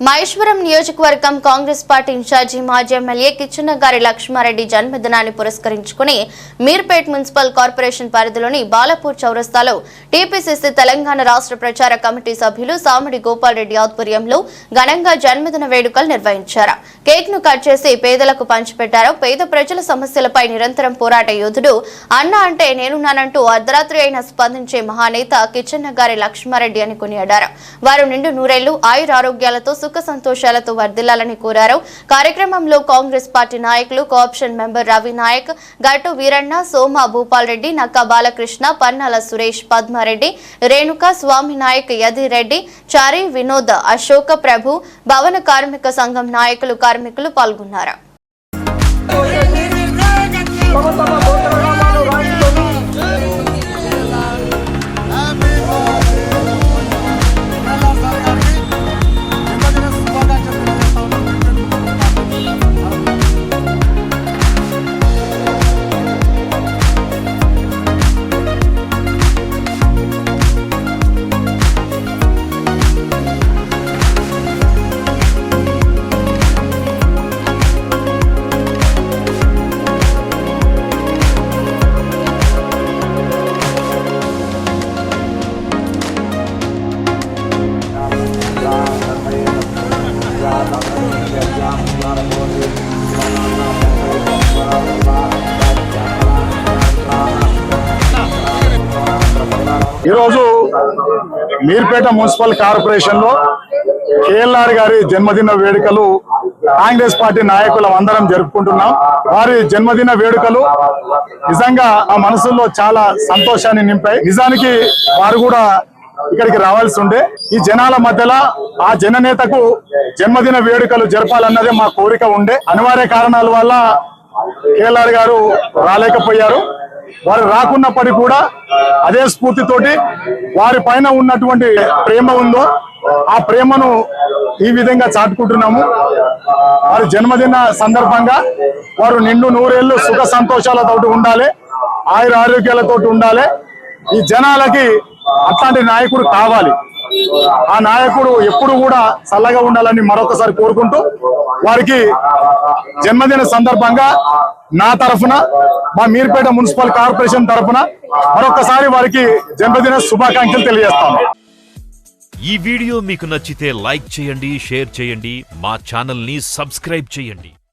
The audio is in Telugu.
మహేశ్వరం నియోజకవర్గం కాంగ్రెస్ పార్టీ ఇన్ఛార్జి మాజీ ఎమ్మెల్యే కిచ్చన్నగారి లక్ష్మారెడ్డి జన్మదినాన్ని పురస్కరించుకుని మీర్పేట్ మున్సిపల్ కార్పొరేషన్ పరిధిలోని బాలపూర్ చౌరస్తాలో టీపీసీసీ తెలంగాణ రాష్ట్ర ప్రచార కమిటీ సభ్యులు సామిడి గోపాల్ రెడ్డి ఆధ్వర్యంలో ఘనంగా జన్మదిన వేడుకలు నిర్వహించారు. కేక్ ను కట్ చేసి పేదలకు పంచిపెట్టారు. పేద ప్రజల సమస్యలపై నిరంతరం పోరాట యోధుడు అన్న అంటే నేనున్నానంటూ అర్ధరాత్రి అయినా స్పందించే మహానేత కిచ్చన్నగారి లక్ష్మారెడ్డి అని కొనియాడారు. వారు నిండు నూరేళ్లు ఆయురారోగ్యాలతో సుఖ సంతోషాలతో వర్ధిల్లాలని కోరారు. కార్యక్రమంలో కాంగ్రెస్ పార్టీ నాయకులు కోఆప్షన్ మెంబర్ రవి నాయక్, గట్టు వీరಣ್ణ, సోమ భూపాల్ రెడ్డి, నక్క బాలకృష్ణ, పన్నాల సురేష్, పద్మారెడ్డి, రేణుక, స్వామి నాయక్, యదిరెడ్డి, చారి, వినోద్, అశోక, ప్రభు, భవన కార్మిక సంఘం నాయకులు, కార్మికులు పాల్గొన్నారు. ఈరోజు మీర్పేట మున్సిపల్ కార్పొరేషన్ లో కేఎల్ఆర్ గారి జన్మదిన వేడుకలు కాంగ్రెస్ పార్టీ నాయకులం అందరం జరుపుకుంటున్నాం. వారి జన్మదిన వేడుకలు నిజంగా ఆ మనసుల్లో చాలా సంతోషాన్ని నింపాయి. నిజానికి వారు కూడా ఇక్కడికి రావాల్సి ఉండే. ఈ జనాల మధ్యలో ఆ జననేతకు జన్మదిన వేడుకలు జరపాలన్నదే మా కోరిక ఉండే. అనివార్య కారణాల వల్ల కేఎల్ఆర్ గారు రాలేకపోయారు. వారు రాకున్నప్పటికీ కూడా అదే స్ఫూర్తితోటి వారి పైన ఉన్నటువంటి ప్రేమ ఉందో ఆ ప్రేమను ఈ విధంగా చాటుకుంటున్నాము. వారి జన్మదిన సందర్భంగా వారు నిండు నూరేళ్లు సుఖ సంతోషాలతో ఉండాలి, ఆయుర ఆరోగ్యాలతో ఉండాలి. ఈ జనాలకి అట్లాంటి నాయకుడు కావాలి. ఆ నాయకుడు ఎప్పుడు కూడా చల్లగా ఉండాలని మరొకసారి కోరుకుంటూ వారికి జన్మదిన సందర్భంగా నా తరఫున, మా మీర్పేట మున్సిపల్ కార్పొరేషన్ తరఫున మరొకసారి వారికి జన్మదిన శుభాకాంక్షలు తెలియజేస్తాను. ఈ వీడియో మీకు నచ్చితే లైక్ చేయండి, షేర్ చేయండి, మా ఛానల్ ని సబ్స్క్రైబ్ చేయండి.